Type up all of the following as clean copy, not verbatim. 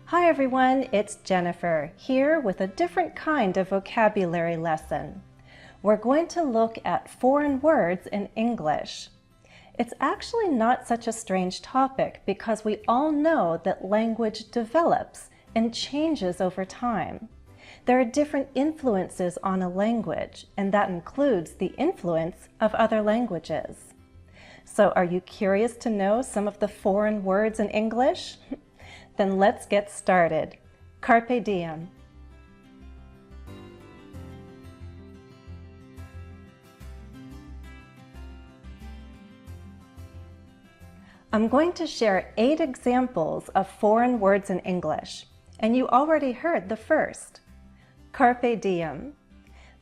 Hi everyone, it's Jennifer here with a different kind of vocabulary lesson. We're going to look at foreign words in English. It's actually not such a strange topic because we all know that language develops and changes over time. There are different influences on a language, and that includes the influence of other languages. So are you curious to know some of the foreign words in English? Then let's get started. Carpe diem. I'm going to share 8 examples of foreign words in English, and you already heard the first. Carpe diem.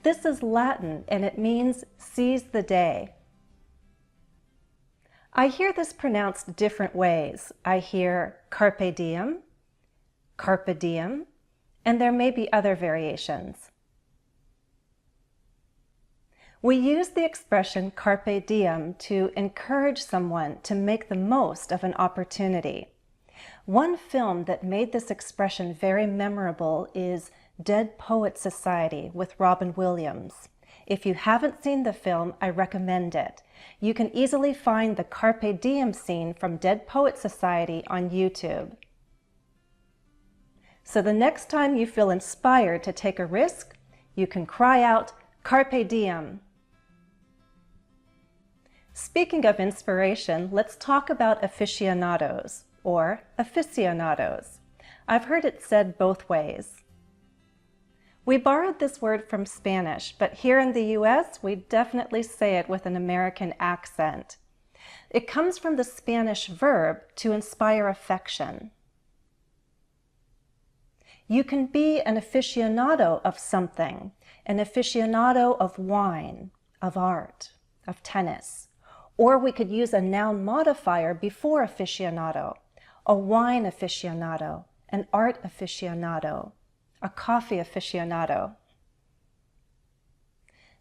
This is Latin and it means seize the day. I hear this pronounced different ways. I hear carpe diem, and there may be other variations. We use the expression carpe diem to encourage someone to make the most of an opportunity. One film that made this expression very memorable is Dead Poets Society with Robin Williams. If you haven't seen the film, I recommend it. You can easily find the Carpe Diem scene from Dead Poets Society on YouTube. So the next time you feel inspired to take a risk, you can cry out, Carpe Diem. Speaking of inspiration, let's talk about aficionados, or aficionados. I've heard it said both ways. We borrowed this word from Spanish, but here in the US, we definitely say it with an American accent. It comes from the Spanish verb to inspire affection. You can be an aficionado of something, an aficionado of wine, of art, of tennis. Or we could use a noun modifier before aficionado, a wine aficionado, an art aficionado, a coffee aficionado.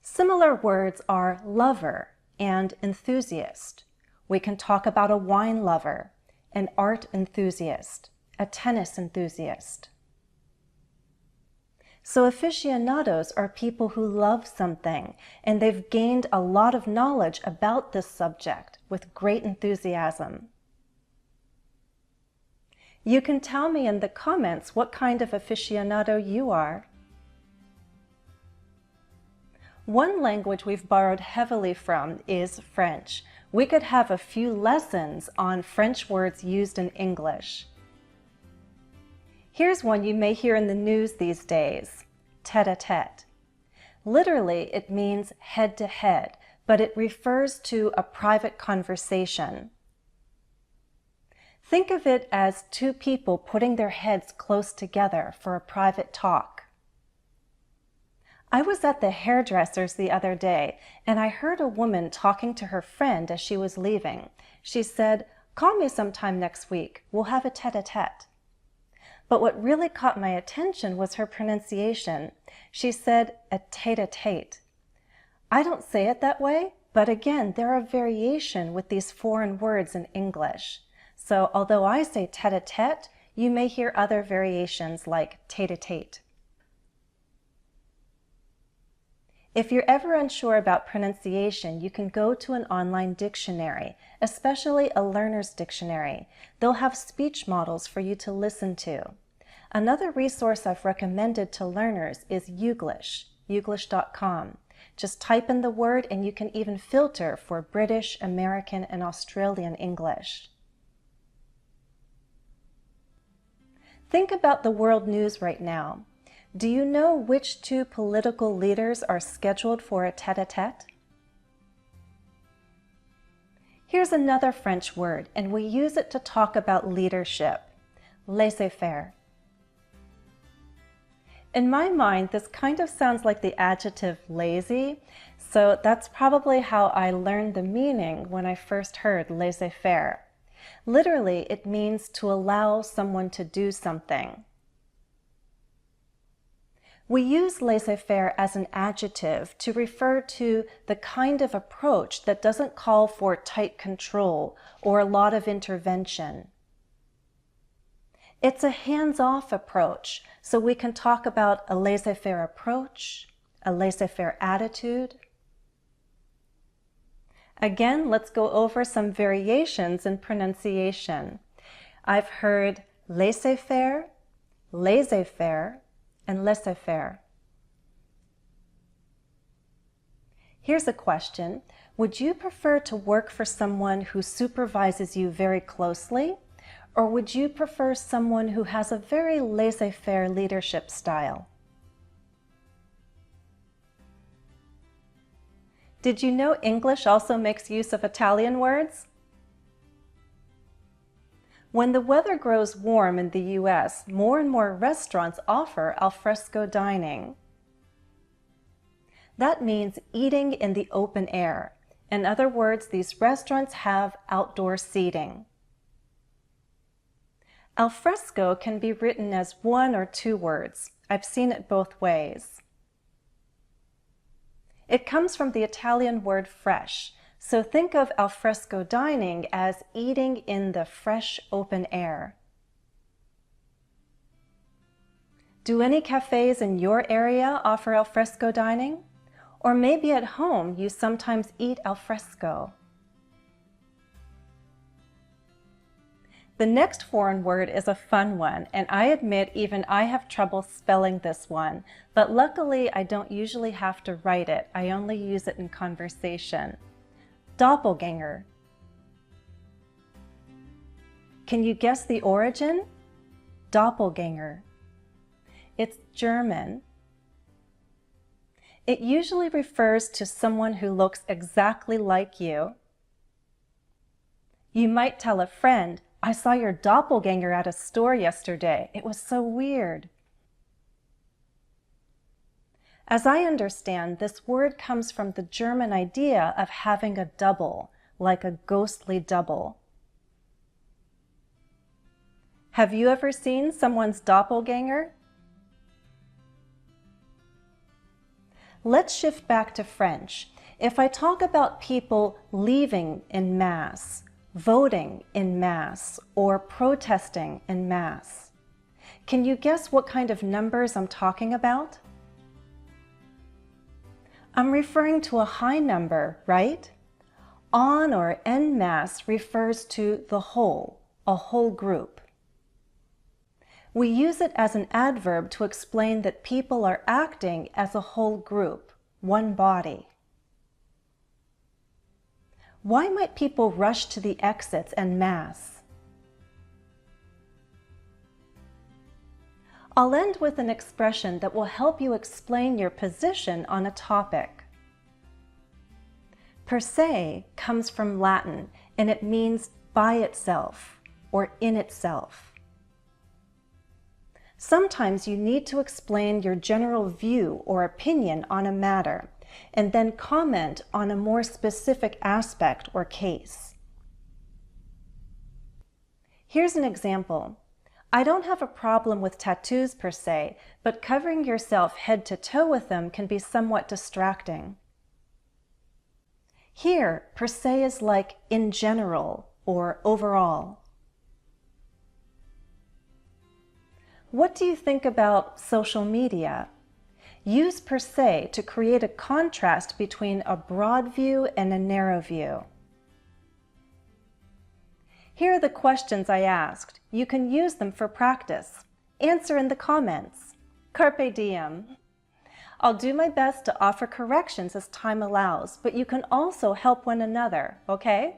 Similar words are lover and enthusiast. We can talk about a wine lover, an art enthusiast, a tennis enthusiast. So aficionados are people who love something, and they've gained a lot of knowledge about this subject with great enthusiasm. You can tell me in the comments what kind of aficionado you are. One language we've borrowed heavily from is French. We could have a few lessons on French words used in English. Here's one you may hear in the news these days, tête-à-tête. Literally, it means head to head, but it refers to a private conversation. Think of it as two people putting their heads close together for a private talk. I was at the hairdresser's the other day, and I heard a woman talking to her friend as she was leaving. She said, "Call me sometime next week. We'll have a tête-à-tête." But what really caught my attention was her pronunciation. She said a tête-à-tête. I don't say it that way, but again, there are variations with these foreign words in English. So although I say tête-à-tête, you may hear other variations like tête-à-tête. If you're ever unsure about pronunciation, you can go to an online dictionary, especially a learner's dictionary. They'll have speech models for you to listen to. Another resource I've recommended to learners is Youglish, youglish.com. Just type in the word and you can even filter for British, American, and Australian English. Think about the world news right now. Do you know which 2 political leaders are scheduled for a tête-à-tête? Here's another French word, and we use it to talk about leadership, laissez-faire. In my mind, this kind of sounds like the adjective lazy, so that's probably how I learned the meaning when I first heard laissez-faire. Literally, it means to allow someone to do something. We use laissez-faire as an adjective to refer to the kind of approach that doesn't call for tight control or a lot of intervention. It's a hands-off approach, so we can talk about a laissez-faire approach, a laissez-faire attitude. Again, let's go over some variations in pronunciation. I've heard laissez-faire, laissez-faire, and laissez-faire. Here's a question. Would you prefer to work for someone who supervises you very closely, or would you prefer someone who has a very laissez-faire leadership style? Did you know English also makes use of Italian words? When the weather grows warm in the US, more and more restaurants offer alfresco dining. That means eating in the open air. In other words, these restaurants have outdoor seating. Alfresco can be written as one or two words. I've seen it both ways. It comes from the Italian word fresh, so think of alfresco dining as eating in the fresh open air. Do any cafes in your area offer alfresco dining? Or maybe at home you sometimes eat alfresco. The next foreign word is a fun one, and I admit even I have trouble spelling this one, but luckily I don't usually have to write it. I only use it in conversation. Doppelgänger. Can you guess the origin? Doppelgänger. It's German. It usually refers to someone who looks exactly like you. You might tell a friend, "I saw your doppelganger at a store yesterday. It was so weird." As I understand, this word comes from the German idea of having a double, like a ghostly double. Have you ever seen someone's doppelganger? Let's shift back to French. If I talk about people leaving en masse, voting en masse, or protesting en masse, can you guess what kind of numbers I'm talking about? I'm referring to a high number, right? En or en masse refers to the whole, a whole group. We use it as an adverb to explain that people are acting as a whole group, one body. Why might people rush to the exits en masse? I'll end with an expression that will help you explain your position on a topic. Per se comes from Latin, and it means by itself or in itself. Sometimes you need to explain your general view or opinion on a matter, and then comment on a more specific aspect or case. Here's an example. I don't have a problem with tattoos per se, but covering yourself head to toe with them can be somewhat distracting. Here, per se is like in general or overall. What do you think about social media? Use per se to create a contrast between a broad view and a narrow view. Here are the questions I asked. You can use them for practice. Answer in the comments. Carpe diem. I'll do my best to offer corrections as time allows, but you can also help one another, okay?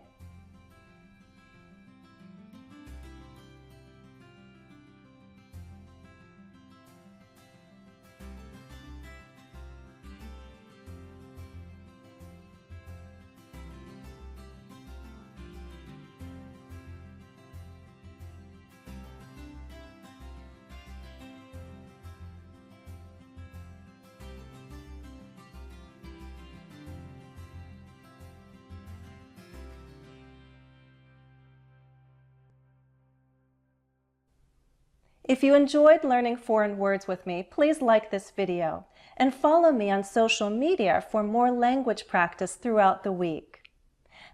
If you enjoyed learning foreign words with me, please like this video and follow me on social media for more language practice throughout the week.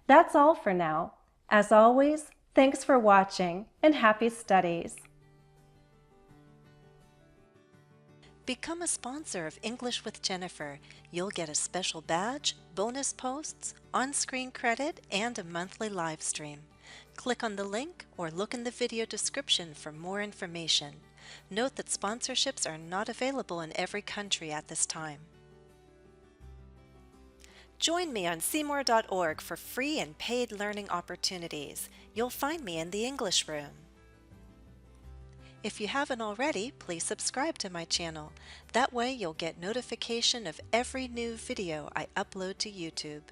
That's all for now. As always, thanks for watching and happy studies. Become a sponsor of English with Jennifer. You'll get a special badge, bonus posts, on-screen credit, and a monthly live stream. Click on the link or look in the video description for more information. Note that sponsorships are not available in every country at this time. Join me on seymour.org for free and paid learning opportunities. You'll find me in the English room. If you haven't already, please subscribe to my channel. That way you'll get notification of every new video I upload to YouTube.